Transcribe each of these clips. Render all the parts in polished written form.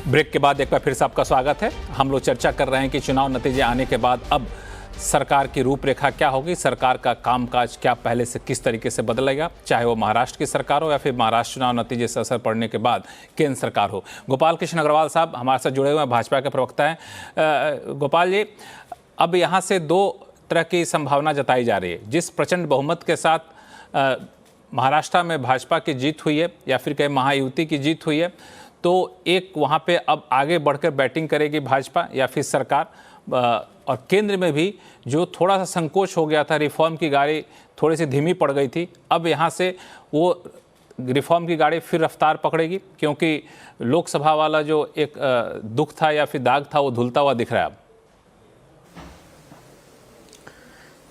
Break के बाद एक बार फिर से आपका स्वागत है। हम लोग चर्चा कर रहे हैं कि चुनाव नतीजे आने के बाद अब सरकार की रूपरेखा क्या होगी, सरकार का कामकाज क्या पहले से किस तरीके से बदलेगा, चाहे वो महाराष्ट्र की सरकार हो या फिर महाराष्ट्र चुनाव नतीजे से असर पड़ने के बाद केंद्र सरकार हो। गोपाल कृष्ण अग्रवाल साहब हमारे साथ जुड़े हुए हैं, भाजपा के प्रवक्ता हैं। गोपाल जी, अब यहाँ से दो तरह की संभावना जताई जा रही है। जिस प्रचंड बहुमत के साथ महाराष्ट्र में भाजपा की जीत हुई है या फिर कहीं महायुति की जीत हुई है, तो एक वहाँ पे अब आगे बढ़कर बैटिंग करेगी भाजपा या फिर सरकार, और केंद्र में भी जो थोड़ा सा संकोच हो गया था, रिफॉर्म की गाड़ी थोड़ी सी धीमी पड़ गई थी, अब यहाँ से वो रिफॉर्म की गाड़ी फिर रफ्तार पकड़ेगी, क्योंकि लोकसभा वाला जो एक दुख था या फिर दाग था वो धुलता हुआ दिख रहा है अब।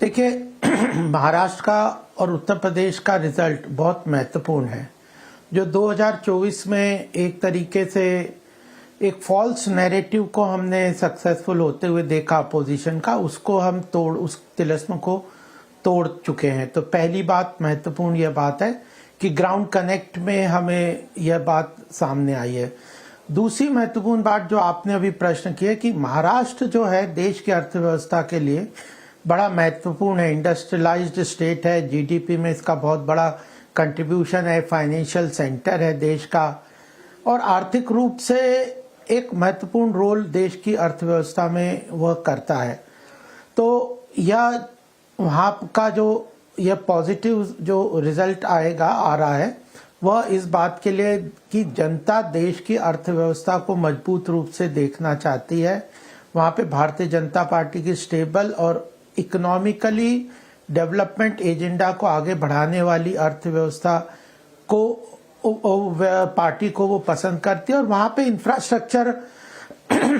देखिए, महाराष्ट्र का और उत्तर प्रदेश का रिजल्ट बहुत महत्वपूर्ण है। जो 2024 में एक तरीके से एक फॉल्स नैरेटिव को हमने सक्सेसफुल होते हुए देखा अपोजिशन का, उसको हम उस तिलिस्म को तोड़ चुके हैं। तो पहली बात महत्वपूर्ण यह बात है कि ग्राउंड कनेक्ट में हमें यह बात सामने आई है। दूसरी महत्वपूर्ण बात जो आपने अभी प्रश्न किया कि महाराष्ट्र जो है देश की अर्थव्यवस्था के लिए बड़ा महत्वपूर्ण है, इंडस्ट्रियलाइज्ड स्टेट है, जीडीपी में इसका बहुत बड़ा कंट्रीब्यूशन है, फाइनेंशियल सेंटर है देश का, और आर्थिक रूप से एक महत्वपूर्ण रोल देश की अर्थव्यवस्था में वह करता है। तो यह वहाँ का जो यह पॉजिटिव जो रिजल्ट आ रहा है वह इस बात के लिए कि जनता देश की अर्थव्यवस्था को मजबूत रूप से देखना चाहती है। वहाँ पे भारतीय जनता पार्टी की स्टेबल और इकोनॉमिकली डेवलपमेंट एजेंडा को आगे बढ़ाने वाली अर्थव्यवस्था को पार्टी को वो पसंद करती है, और वहाँ पे इंफ्रास्ट्रक्चर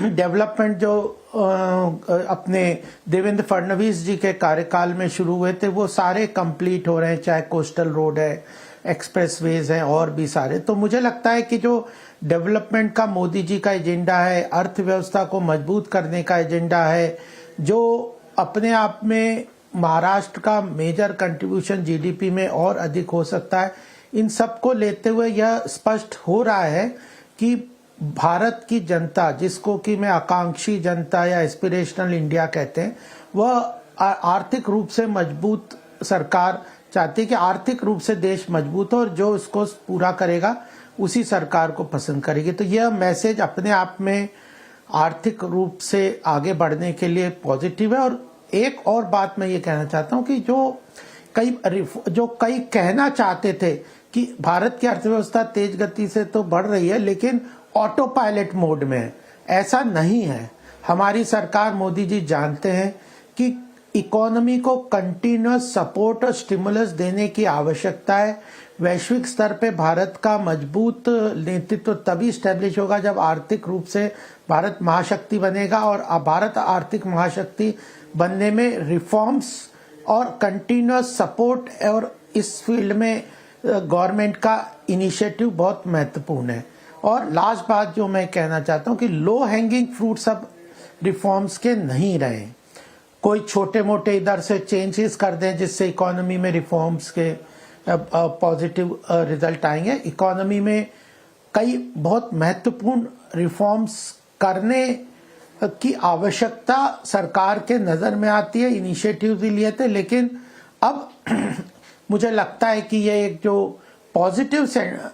डेवलपमेंट जो अपने देवेंद्र फडणवीस जी के कार्यकाल में शुरू हुए थे वो सारे कंप्लीट हो रहे हैं, चाहे कोस्टल रोड है, एक्सप्रेसवेज हैं और भी सारे। तो मुझे लगता है कि जो डेवलपमेंट का मोदी जी का एजेंडा है, अर्थव्यवस्था को मजबूत करने का एजेंडा है, जो अपने आप में महाराष्ट्र का मेजर कंट्रीब्यूशन जीडीपी में और अधिक हो सकता है, इन सब को लेते हुए यह स्पष्ट हो रहा है कि भारत की जनता, जिसको कि मैं आकांक्षी जनता या एस्पिरेशनल इंडिया कहते हैं, वह आर्थिक रूप से मजबूत सरकार चाहती है कि आर्थिक रूप से देश मजबूत हो, और जो इसको पूरा करेगा उसी सरकार को पसंद करेगी। तो यह मैसेज अपने आप में आर्थिक रूप से आगे बढ़ने के लिए पॉजिटिव है। और एक और बात मैं ये कहना चाहता हूँ कि जो कई कहना चाहते थे कि भारत की अर्थव्यवस्था तेज गति से तो बढ़ रही है लेकिन ऑटो पायलट मोड में है, ऐसा नहीं है। हमारी सरकार, मोदी जी जानते हैं कि इकोनॉमी को कंटिन्यूअस सपोर्ट और स्टिमुलस देने की आवश्यकता है। वैश्विक स्तर पे भारत का मजबूत नेतृत्व तभी स्टैब्लिश होगा जब आर्थिक रूप से भारत महाशक्ति बनेगा, और भारत आर्थिक महाशक्ति बनने में रिफॉर्म्स और कंटिन्यूअस सपोर्ट और इस फील्ड में गवर्नमेंट का इनिशिएटिव बहुत महत्वपूर्ण है। और लास्ट बात जो मैं कहना चाहता हूँ कि लो हैंगिंग फ्रूट्स अब रिफॉर्म्स के नहीं रहे। कोई छोटे मोटे इधर से चेंजेस कर दें जिससे इकोनॉमी में रिफॉर्म्स के पॉजिटिव रिजल्ट आएंगे। इकोनॉमी में कई बहुत महत्वपूर्ण रिफॉर्म्स करने की आवश्यकता सरकार के नजर में आती है, इनिशिएटिव भी लिए थे, लेकिन अब मुझे लगता है कि ये एक जो पॉजिटिव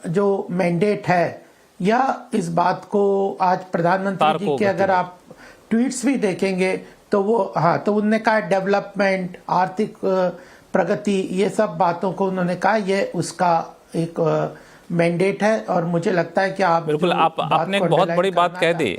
जो मैंडेट है, यह इस बात को आज प्रधानमंत्री जी के अगर आप ट्वीट्स भी देखेंगे तो वो तो उन्होंने कहा डेवलपमेंट, आर्थिक प्रगति, ये सब बातों को उन्होंने कहा ये उसका एक मैंडेट है। और मुझे लगता है कि आप बिल्कुल आपने एक बहुत बड़ी बात कह दी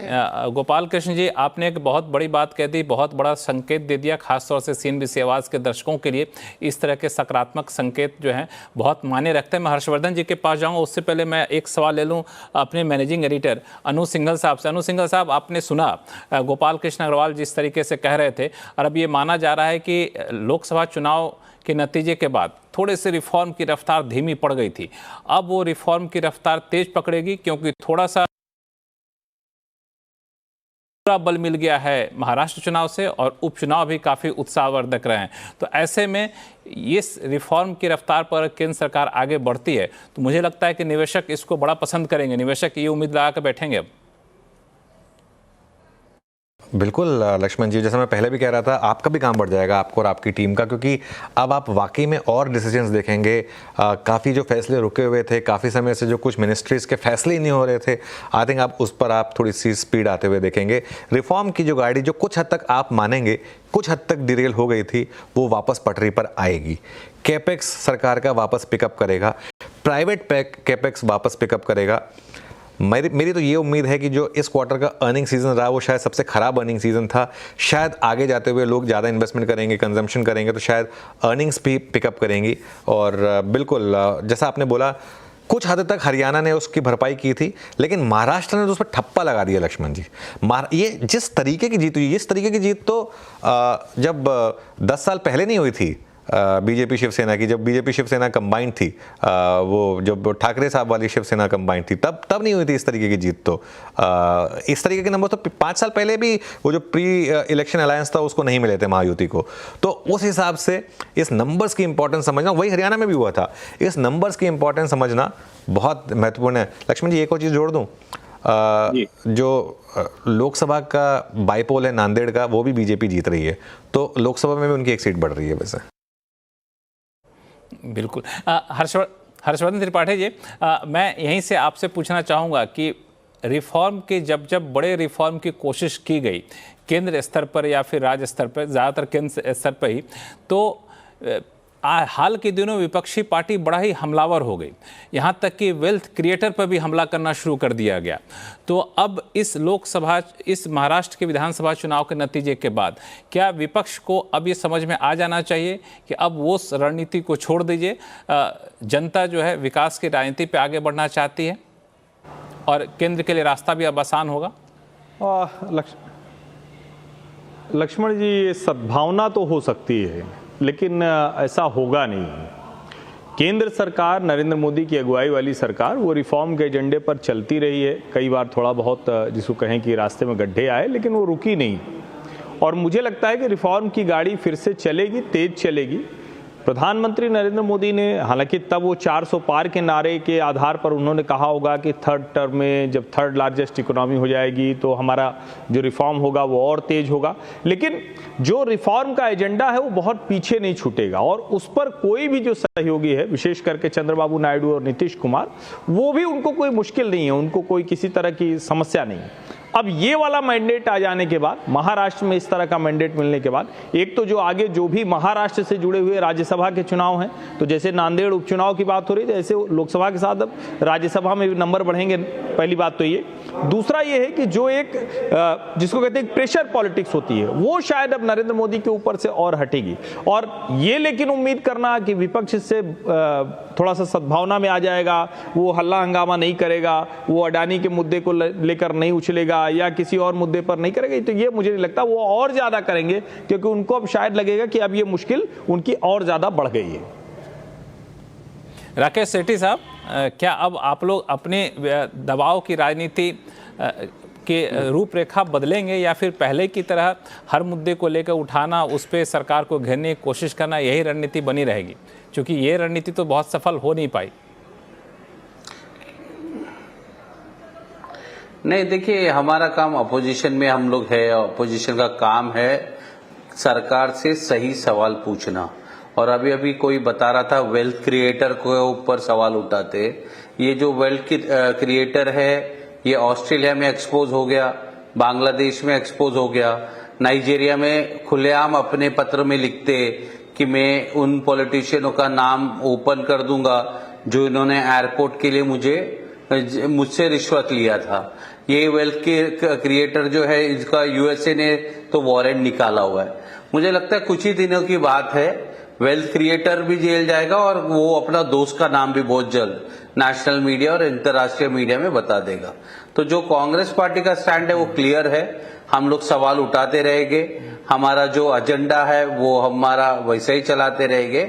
गोपाल कृष्ण जी, आपने एक बहुत बड़ी बात कह दी, बहुत बड़ा संकेत दे दिया, खासतौर से CNBC आवाज के दर्शकों के लिए। इस तरह के सकारात्मक संकेत जो हैं बहुत मायने रखते हैं। मैं हर्षवर्धन जी के पास जाऊंगा, उससे पहले मैं एक सवाल ले लूं अपने मैनेजिंग एडिटर अनु सिंघल साहब से। अनु सिंघल साहब, आपने सुना गोपाल कृष्ण अग्रवाल जिस तरीके से कह रहे थे, और अब ये माना जा रहा है कि लोकसभा चुनाव के नतीजे के बाद थोड़े से रिफॉर्म की रफ्तार धीमी पड़ गई थी, अब वो रिफॉर्म की रफ्तार तेज पकड़ेगी, क्योंकि थोड़ा सा बल मिल गया है महाराष्ट्र चुनाव से और उपचुनाव भी काफी उत्साहवर्धक रहे हैं। तो ऐसे में ये रिफॉर्म की रफ्तार पर केंद्र सरकार आगे बढ़ती है तो मुझे लगता है कि निवेशक इसको बड़ा पसंद करेंगे, निवेशक ये उम्मीद लगा कर बैठेंगे अब। बिल्कुल लक्ष्मण जी, जैसा मैं पहले भी कह रहा था, आपका भी काम बढ़ जाएगा, आपको और आपकी टीम का, क्योंकि अब आप वाकई में और डिसीजंस देखेंगे। काफ़ी जो फैसले रुके हुए थे, काफ़ी समय से जो कुछ मिनिस्ट्रीज़ के फैसले ही नहीं हो रहे थे, आई थिंक आप उस पर आप थोड़ी सी स्पीड आते हुए देखेंगे। रिफॉर्म की जो गाड़ी जो कुछ हद तक आप मानेंगे कुछ हद तक डिरेल हो गई थी, वो वापस पटरी पर आएगी। कैपेक्स सरकार का वापस पिकअप करेगा, प्राइवेट कैपेक्स वापस पिकअप करेगा। मेरी तो ये उम्मीद है कि जो इस क्वार्टर का अर्निंग सीजन रहा वो शायद सबसे खराब अर्निंग सीजन था। शायद आगे जाते हुए लोग ज़्यादा इन्वेस्टमेंट करेंगे, कंजम्पशन करेंगे, तो शायद अर्निंग्स भी पिकअप करेंगी। और बिल्कुल जैसा आपने बोला, कुछ हद तक हरियाणा ने उसकी भरपाई की थी, लेकिन महाराष्ट्र ने तो उस पर ठप्पा लगा दिया लक्ष्मण जी। ये जिस तरीके की जीत हुई, इस तरीके की जीत तो जब 10 साल पहले नहीं हुई थी बीजेपी शिवसेना की, जब बीजेपी शिवसेना कंबाइंड थी, वो जब ठाकरे साहब वाली शिवसेना कंबाइंड थी, तब नहीं हुई थी इस तरीके की जीत। तो इस तरीके के नंबर तो 5 साल पहले भी वो जो प्री इलेक्शन अलायंस था उसको नहीं मिले थे महायुति को। तो उस हिसाब से इस नंबर्स की इंपॉर्टेंस समझना, वही हरियाणा में भी हुआ था, इस नंबर्स की इंपॉर्टेंस समझना बहुत महत्वपूर्ण है। लक्ष्मण जी, एक और चीज़ जोड़ दूँ, जो लोकसभा का बाईपोल है नांदेड़ का, वो भी बीजेपी जीत रही है, तो लोकसभा में भी उनकी एक सीट बढ़ रही है वैसे। बिल्कुल। हर्षवर्धन त्रिपाठी जी, मैं यहीं से आपसे पूछना चाहूँगा कि रिफॉर्म के जब बड़े रिफॉर्म की कोशिश की गई केंद्र स्तर पर या फिर राज्य स्तर पर, ज़्यादातर केंद्र स्तर पर ही, तो हाल के दिनों विपक्षी पार्टी बड़ा ही हमलावर हो गई, यहाँ तक कि वेल्थ क्रिएटर पर भी हमला करना शुरू कर दिया गया। तो अब इस महाराष्ट्र के विधानसभा चुनाव के नतीजे के बाद क्या विपक्ष को अब ये समझ में आ जाना चाहिए कि अब वो रणनीति को छोड़ दीजिए, जनता जो है विकास की राजनीति पे आगे बढ़ना चाहती है और केंद्र के लिए रास्ता भी अब आसान होगा? लक्ष्मण जी, ये सद्भावना तो हो सकती है, लेकिन ऐसा होगा नहीं। केंद्र सरकार, नरेंद्र मोदी की अगुवाई वाली सरकार, वो रिफॉर्म के एजेंडे पर चलती रही है। कई बार थोड़ा बहुत जिसको कहें कि रास्ते में गड्ढे आए, लेकिन वो रुकी नहीं। और मुझे लगता है कि रिफॉर्म की गाड़ी फिर से चलेगी, तेज चलेगी। प्रधानमंत्री नरेंद्र मोदी ने, हालांकि तब वो 400 पार के नारे के आधार पर उन्होंने कहा होगा कि थर्ड टर्म में जब थर्ड लार्जेस्ट इकोनॉमी हो जाएगी तो हमारा जो रिफॉर्म होगा वो और तेज होगा, लेकिन जो रिफॉर्म का एजेंडा है वो बहुत पीछे नहीं छूटेगा। और उस पर कोई भी जो सहयोगी है, विशेष करके चंद्रबाबू नायडू और नीतीश कुमार, वो भी, उनको कोई मुश्किल नहीं है, उनको कोई किसी तरह की समस्या नहीं है। अब ये वाला मैंडेट आ जाने के बाद, महाराष्ट्र में इस तरह का मैंडेट मिलने के बाद, एक तो जो आगे जो भी महाराष्ट्र से जुड़े हुए राज्यसभा के चुनाव हैं, तो जैसे नांदेड़ उपचुनाव की बात हो रही है, ऐसे लोकसभा के साथ अब राज्यसभा में भी नंबर बढ़ेंगे। पहली बात तो ये। दूसरा ये है कि जो एक जिसको कहते हैं प्रेशर पॉलिटिक्स होती है, वो शायद अब नरेंद्र मोदी के ऊपर से और हटेगी। और ये लेकिन उम्मीद करना कि विपक्ष इससे थोड़ा सा सद्भावना में आ जाएगा, वो हल्ला हंगामा नहीं करेगा, वो अडानी के मुद्दे को लेकर नहीं उछलेगा या किसी और मुद्दे पर नहीं करेंगे, तो ये मुझे नहीं लगता। वो और ज्यादा करेंगे, क्योंकि उनको अब शायद लगेगा कि अब ये मुश्किल उनकी और ज्यादा बढ़ गई है। राकेश सेठी साहब, क्या अब आप लोग अपने दबाव की राजनीति के रूपरेखा बदलेंगे या फिर पहले की तरह हर मुद्दे को लेकर उठाना, उस पर सरकार को घेरने की कोशिश करना, यही रणनीति बनी रहेगी? क्योंकि ये रणनीति तो बहुत सफल हो नहीं पाई। नहीं, देखिए, हमारा काम अपोजिशन में हम लोग है, अपोजिशन का काम है सरकार से सही सवाल पूछना। और अभी अभी कोई बता रहा था वेल्थ क्रिएटर के ऊपर सवाल उठाते। ये जो वेल्थ क्रिएटर है ये ऑस्ट्रेलिया में एक्सपोज हो गया, बांग्लादेश में एक्सपोज हो गया, नाइजीरिया में खुलेआम अपने पत्र में लिखते कि मैं उन पॉलिटिशियनों का नाम ओपन कर दूंगा जो इन्होंने एयरपोर्ट के लिए मुझसे रिश्वत लिया था। ये वेल्थ क्रिएटर जो है, इसका यूएसए ने तो वारंट निकाला हुआ है। मुझे लगता है कुछ ही दिनों की बात है, वेल्थ क्रिएटर भी जेल जाएगा और वो अपना दोस्त का नाम भी बहुत जल्द नेशनल मीडिया और अंतर्राष्ट्रीय मीडिया में बता देगा। तो जो कांग्रेस पार्टी का स्टैंड है वो क्लियर है, हम लोग सवाल उठाते रहेंगे, हमारा जो एजेंडा है वो हमारा वैसे ही चलाते रहेंगे।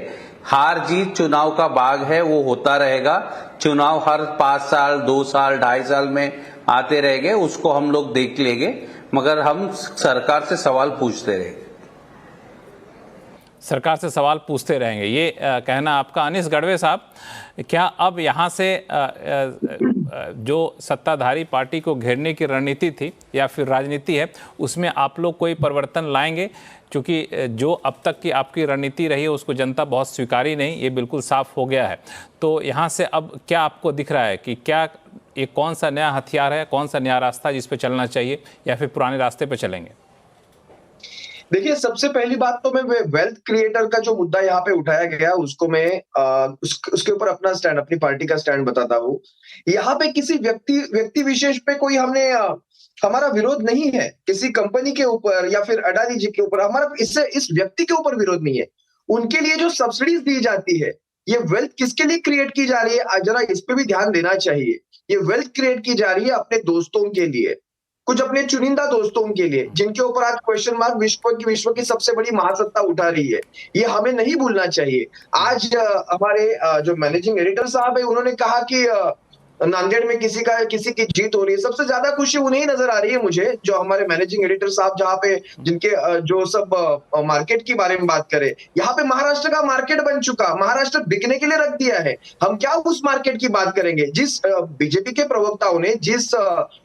हार जीत चुनाव का भाग है, वो होता रहेगा। चुनाव हर 5 साल, 2 साल, 2.5 साल में आते रहेंगे, उसको हम लोग देख लेंगे, मगर हम सरकार से सवाल पूछते रहेंगे। सरकार से सवाल पूछते रहेंगे, ये कहना आपका। अनीस गढ़वे साहब, क्या अब यहाँ से जो सत्ताधारी पार्टी को घेरने की रणनीति थी या फिर राजनीति है, उसमें आप लोग कोई परिवर्तन लाएंगे? क्योंकि जो अब तक की आपकी रणनीति रही है उसको जनता बहुत स्वीकारी नहीं, ये बिल्कुल साफ हो गया है। तो यहाँ से अब क्या आपको दिख रहा है कि क्या ये कौन सा नया हथियार है, कौन सा नया रास्ता जिस पे चलना चाहिए, या फिर पुराने रास्ते पे चलेंगे? देखिए, सबसे पहली बात तो मैं वेल्थ क्रिएटर का जो मुद्दा यहाँ पे उठाया गया उसको मैं उसके ऊपर अपना स्टैंड, अपनी पार्टी का स्टैंड बताता हूँ। यहाँ पे किसी व्यक्ति विशेष पे कोई हमारा विरोध नहीं है, किसी कंपनी के ऊपर या फिर अडानी जी के ऊपर हमारा इस व्यक्ति के ऊपर विरोध नहीं है। उनके लिए जो सब्सिडीज दी जाती है, ये वेल्थ किसके लिए क्रिएट की जा रही है, जरा इस पे भी ध्यान देना चाहिए। ये वेल्थ क्रिएट की जा रही है अपने दोस्तों के लिए, कुछ अपने चुनिंदा दोस्तों के लिए, जिनके ऊपर आज क्वेश्चन मार्क विश्व की सबसे बड़ी महासत्ता उठा रही है। ये हमें नहीं भूलना चाहिए। आज हमारे जो मैनेजिंग एडिटर साहब है, उन्होंने कहा कि नांदेड़ में किसी की जीत हो रही है। सबसे ज्यादा खुशी उन्हें नजर आ रही है मुझे, जो हमारे मैनेजिंग एडिटर साहब जहाँ पे जिनके जो सब मार्केट के बारे में बात करें। यहाँ पे महाराष्ट्र का मार्केट बन चुका, महाराष्ट्र बिकने के लिए रख दिया है। हम क्या उस मार्केट की बात करेंगे? जिस बीजेपी के प्रवक्ताओं ने जिस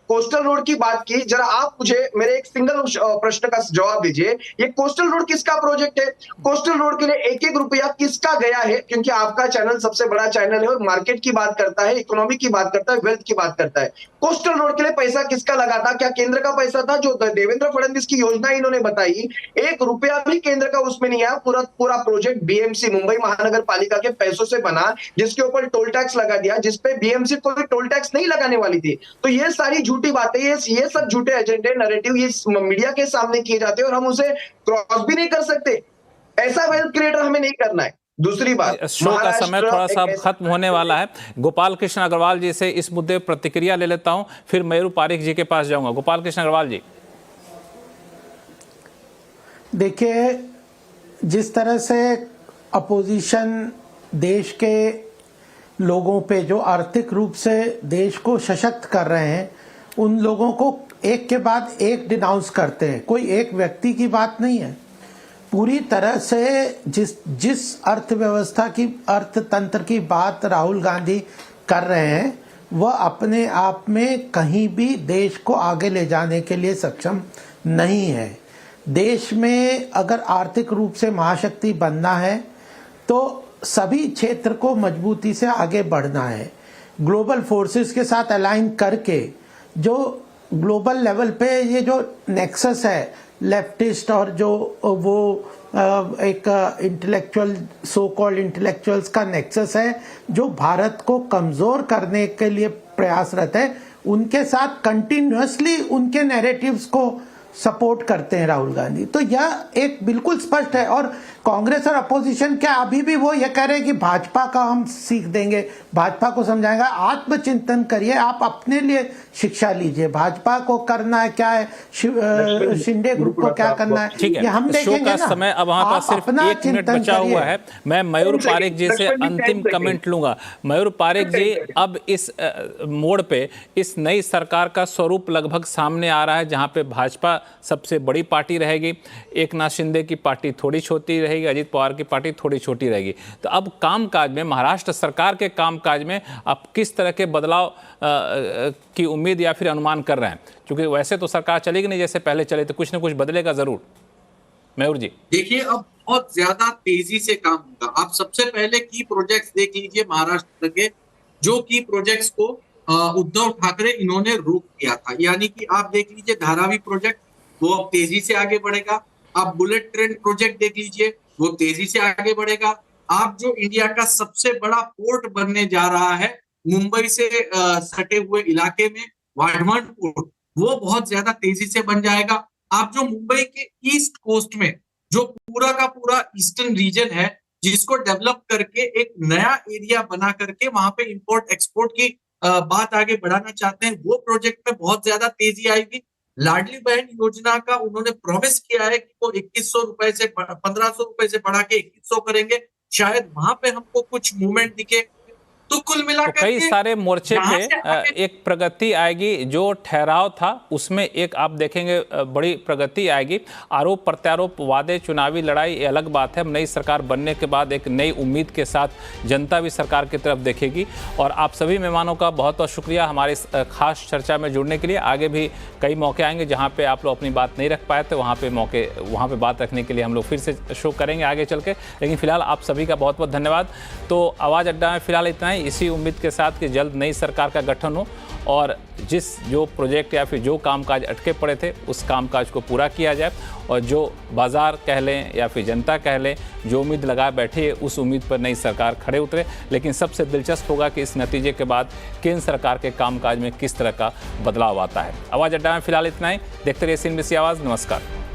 कोस्टल रोड की बात की, जरा आप मुझे मेरे एक सिंगल प्रश्न का जवाब दीजिए, ये कोस्टल रोड किसका प्रोजेक्ट है? कोस्टल रोड के लिए एक एक रुपया किसका गया है? क्योंकि आपका चैनल सबसे बड़ा चैनल है और मार्केट की बात करता है, इकोनॉमी की बात करता है, वेल्थ की बात करता है। कोस्टल रोड के लिए पैसा किसका लगा था? क्या केंद्र का पैसा था? जो देवेंद्र फडणवीस की योजना इन्होंने बताई, एक रुपया भी केंद्र का उसमें नहीं आया। पूरा प्रोजेक्ट बीएमसी, मुंबई महानगर पालिका के पैसों से बना, जिसके ऊपर टोल टैक्स लगा दिया, जिसपे बीएमसी कोई टोल टैक्स नहीं लगाने वाली थी। तो ये सारी झूठी बातें, ये सब झूठे एजेंडे, नैरेटिव ये मीडिया के सामने किए जाते हैं और हम उसे क्रॉस भी नहीं कर सकते। ऐसा वेल्थ क्रिएटर हमें नहीं करना है। दूसरी बात, शो का समय थोड़ा सा खत्म होने वाला है। गोपाल कृष्ण अग्रवाल जी से इस मुद्दे पर प्रतिक्रिया ले लेता हूं, फिर मयूर पारिक जी के पास जाऊंगा। गोपाल कृष्ण अग्रवाल जी, देखिए, जिस तरह से अपोजिशन देश के लोगों पे जो आर्थिक रूप से देश को सशक्त कर रहे हैं, उन लोगों को एक के बाद एक डिनाउंस करते हैं। कोई एक व्यक्ति की बात नहीं है। पूरी तरह से जिस अर्थव्यवस्था की, अर्थतंत्र की बात राहुल गांधी कर रहे हैं, वह अपने आप में कहीं भी देश को आगे ले जाने के लिए सक्षम नहीं है। देश में अगर आर्थिक रूप से महाशक्ति बनना है तो सभी क्षेत्र को मजबूती से आगे बढ़ना है। ग्लोबल फोर्सेस के साथ अलाइन करके जो ग्लोबल लेवल पे ये जो नेक्सस है लेफ्टिस्ट और जो वो एक इंटेलेक्चुअल, सो कॉल्ड इंटेलेक्चुअल्स का नेक्सस है, जो भारत को कमजोर करने के लिए प्रयासरत है, उनके साथ कंटिन्यूअसली उनके नैरेटिव्स को सपोर्ट करते हैं राहुल गांधी। तो यह एक बिल्कुल स्पष्ट है। और कांग्रेस और अपोजिशन क्या अभी भी वो ये कह रहे हैं कि भाजपा का हम सीख देंगे, भाजपा को समझाएंगे? आत्मचिंतन करिए, आप अपने लिए शिक्षा लीजिए। भाजपा को करना है क्या है, शिंदे ग्रुप को क्या करना है, ठीक है। ये हम देखेंगे शो का ना। समय अब हमारे पास सिर्फ 1 मिनट बचा हुआ है। मैं मयूर पारिक जी से अंतिम कमेंट लूंगा। मयूर पारिक जी, अब इस मोड़ पे इस नई सरकार का स्वरूप लगभग सामने आ रहा है, जहां पे भाजपा सबसे बड़ी पार्टी रहेगी, एकनाथ शिंदे की पार्टी थोड़ी छोटी रहेगी, अजित पवार की पार्टी थोड़ी छोटी रहेगी। तो अब कामकाज में, महाराष्ट्र सरकार के कामकाज में आप किस तरह के बदलाव की उम्मीद या फिर अनुमान कर रहे हैं? क्योंकि वैसे तो सरकार चलेगी नहीं जैसे पहले चले, तो कुछ ना कुछ बदलेगा जरूर। मयूर जी, देखिए, अब बहुत ज्यादा तेजी से काम होगा। आप सबसे पहले की प्रोजेक्ट्स देख लीजिए महाराष्ट्र के, जो की प्रोजेक्ट्स को उद्धव ठाकरे इन्होंने रोक दिया था। यानी कि आप देख लीजिए धारावी प्रोजेक्ट, वो अब तेजी से आगे बढ़ेगा। आप बुलेट ट्रेन प्रोजेक्ट देख लीजिए, वो तेजी से आगे बढ़ेगा। आप जो इंडिया का सबसे बड़ा पोर्ट बनने जा रहा है मुंबई से सटे हुए इलाके में, वाढवण पोर्ट, वो बहुत ज्यादा तेजी से बन जाएगा। आप जो मुंबई के ईस्ट कोस्ट में जो पूरा का पूरा ईस्टर्न रीजन है, जिसको डेवलप करके एक नया एरिया बना करके वहां पे इंपोर्ट एक्सपोर्ट की बात आगे बढ़ाना चाहते हैं, वो प्रोजेक्ट में बहुत ज्यादा तेजी आएगी। लाडली बहन योजना का उन्होंने प्रॉमिस किया है कि वो 2100 रुपए से 1500 रुपए से बढ़ा के 2100 करेंगे। शायद वहां पे हमको कुछ मूवमेंट दिखे। तो कुल तो मिलाकर कई के सारे मोर्चे यहाँ पे से आगे- एक प्रगति आएगी। जो ठहराव था उसमें एक आप देखेंगे बड़ी प्रगति आएगी। आरोप प्रत्यारोप, वादे, चुनावी लड़ाई ये अलग बात है। नई सरकार बनने के बाद एक नई उम्मीद के साथ जनता भी सरकार की तरफ देखेगी। और आप सभी मेहमानों का बहुत बहुत शुक्रिया हमारे इस खास चर्चा में जुड़ने के लिए। आगे भी कई मौके आएंगे जहाँ पे आप लोग अपनी बात नहीं रख पाए थे, वहाँ पे बात रखने के लिए हम लोग फिर से शो करेंगे आगे चल के। लेकिन फिलहाल आप सभी का बहुत बहुत धन्यवाद। तो आवाज़ अड्डा में फिलहाल इतना ही, इसी उम्मीद के साथ कि जल्द नई सरकार का गठन हो और जो प्रोजेक्ट या फिर जो कामकाज अटके पड़े थे उस कामकाज को पूरा किया जाए। और जो बाजार कह लें या फिर जनता कह लें, जो उम्मीद लगा बैठी है उस उम्मीद पर नई सरकार खड़े उतरे। लेकिन सबसे दिलचस्प होगा कि इस नतीजे के बाद केंद्र सरकार के कामकाज में किस तरह का बदलाव आता है। आवाज़ अड्डा में फिलहाल इतना ही। देखते रहिए CNBC आवाज़। नमस्कार।